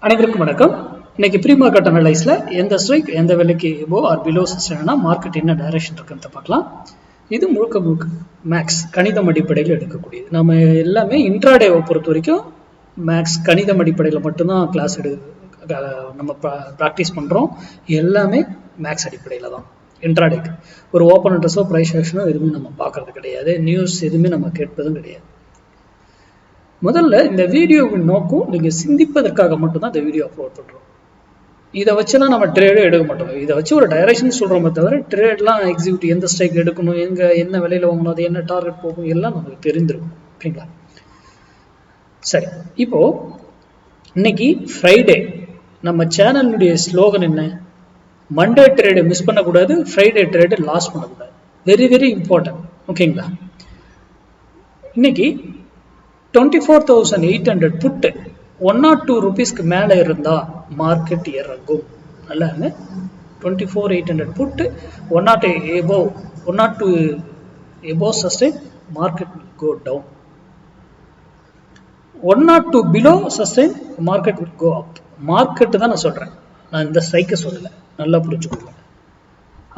அனைவருக்கும் வணக்கம். இன்னைக்கு ப்ரீ மார்க்கெட் அனலைஸ்ல எந்த ஸ்ட்ரைக் எந்த விலைக்கு எபோ ஆர் பிலோ சிஸ்டம்னா மார்க்கெட் என்ன டைரக்ஷன் இருக்குன்னு பார்க்கலாம். இது முழுக்க முழுக்க மேக்ஸ் கணிதம் அடிப்படையில் எடுக்கக்கூடியது. நம்ம எல்லாமே இன்ட்ராடேவை பொறுத்த வரைக்கும் மேக்ஸ் கணிதம் அடிப்படையில் மட்டும்தான் கிளாஸ் நம்ம ப்ராக்டிஸ் பண்ணுறோம். எல்லாமே மேக்ஸ் அடிப்படையில் தான். இன்ட்ராடேக்கு ஒரு ஓப்பன் இன்ட்ரெஸ்டோ ப்ரைஸ் ஆக்ஷனோ எதுவுமே நம்ம பார்க்கறது கிடையாது. நியூஸ் எதுவுமே நம்ம கேட்பதும் கிடையாது. முதல்ல இந்த வீடியோவின் நோக்கம் நீங்கள் சிந்திப்பதற்காக மட்டும்தான் இந்த வீடியோ அப்லோட் பண்ணுறோம். இதை வச்சுலாம் நம்ம ட்ரேடும் எடுக்க மாட்டோம். இதை வச்சு ஒரு டைரக்ஷன் சொல்கிறோமே தவிர ட்ரேட்லாம் எக்ஸிக்யூட்டிவ் எந்த ஸ்ட்ரைக் எடுக்கணும், எங்கே என்ன விலையில் வாங்கணும், அது என்ன டார்கெட் போகும் எல்லாம் நமக்கு தெரிஞ்சிருக்கும். ஓகேங்களா? சரி, இப்போது இன்னைக்கு ஃப்ரைடே. நம்ம சேனலுடைய ஸ்லோகன் என்ன? மண்டே ட்ரேடு மிஸ் பண்ணக்கூடாது, ஃப்ரைடே ட்ரேடு லாஸ் பண்ணக்கூடாது. Very very important. ஓகேங்களா? இன்னைக்கு 24,800 புட்டு 102 ரூபீஸ்க்கு மேலே இருந்தால் மார்க்கெட் இறங்கும். நல்லா 24,800 put 102 above sustain market go down. 102 below sustain market go up. Market தான் நான் சொல்கிறேன், நான் இந்த ஸ்ட்ரைக்கை சொல்லலை. நல்லா புரிஞ்சுக்கோங்க.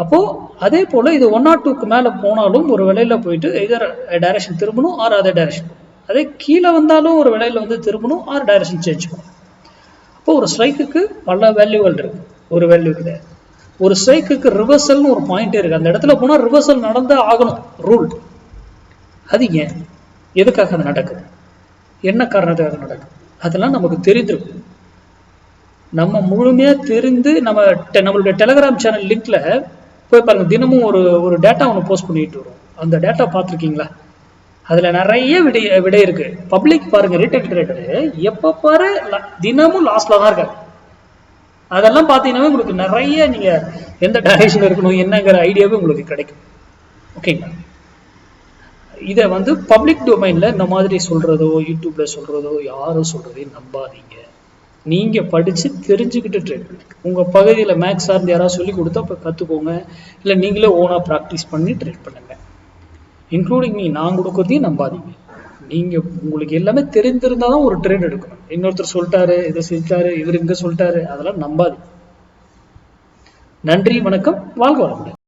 அப்போது அதே போல் இது 102க்கு மேலே போனாலும் ஒரு விலையில் போயிட்டு எதர் டைரக்ஷன் திரும்பணும் ஆர் அதே டைரக்ஷன் போகணும். அதே கீழே வந்தாலும் ஒரு விலையில் வந்து திரும்பணும் ஆர் டைரக்ஷன் சேஞ்ச் பண்ணணும். அப்போ ஒரு ஸ்ட்ரைக்குக்கு பல வேல்யூகள் இருக்கு, ஒரு வேல்யூ கிடையாது. ஒரு ஸ்ட்ரைக்குக்கு ரிவர்சல்னு ஒரு பாயிண்டே இருக்கு. அந்த இடத்துல போனால் ரிவர்சல் நடந்தே ஆகணும், ரூல். அது ஏன், எதுக்காக அது நடக்குது, என்ன காரணத்துக்காக நடக்குது, அதெல்லாம் நமக்கு தெரிஞ்சிருக்கும். நம்ம முழுமையாக தெரிந்து நம்மளுடைய டெலிகிராம் சேனல் லிங்க்ல போய் பாருங்க. தினமும் ஒரு டேட்டா ஒன்று போஸ்ட் பண்ணிட்டு வரும். அந்த டேட்டா பார்த்துருக்கீங்களா? அதில் நிறைய விடை இருக்கு. பப்ளிக் பாருங்க, ரீட்டைல் ட்ரேடரு எப்போ பாரு தினமும் லாஸ்ட்ல தான் இருக்காங்க. அதெல்லாம் பார்த்தீங்கன்னா உங்களுக்கு நிறைய நீங்கள் எந்த டைரக்ஷன் இருக்கணும் என்னங்கிற ஐடியாவே உங்களுக்கு கிடைக்கும். ஓகேங்களா? இதை வந்து பப்ளிக் டொமைன்ல இந்த மாதிரி சொல்றதோ யூடியூப்ல சொல்றதோ யாரும் சொல்றதையும் நம்பாதீங்க. நீங்க படிச்சு தெரிஞ்சுக்கிட்டு ட்ரேட் பண்ணுங்க. உங்க பகுதியில் மேக்ஸ் சார்ந்து யாராவது சொல்லி கொடுத்தா இப்போ கற்றுக்கோங்க, இல்லை நீங்களே ஓனா ப்ராக்டிஸ் பண்ணி ட்ரேட் பண்ணுங்க. இன்க்ளூடிங் நான் கொடுக்கறதையும் நம்பாதீங்க. நீங்கள் உங்களுக்கு எல்லாமே தெரிந்திருந்தால் தான் ஒரு ட்ரேட் எடுக்கணும். இன்னொருத்தர் சொல்லிட்டாரு, இதை செஞ்சாரு, இவர் இங்கே சொல்லிட்டாரு, அதெல்லாம் நம்பாதீங்க. நன்றி, வணக்கம், வாழ்க வளமுடன்.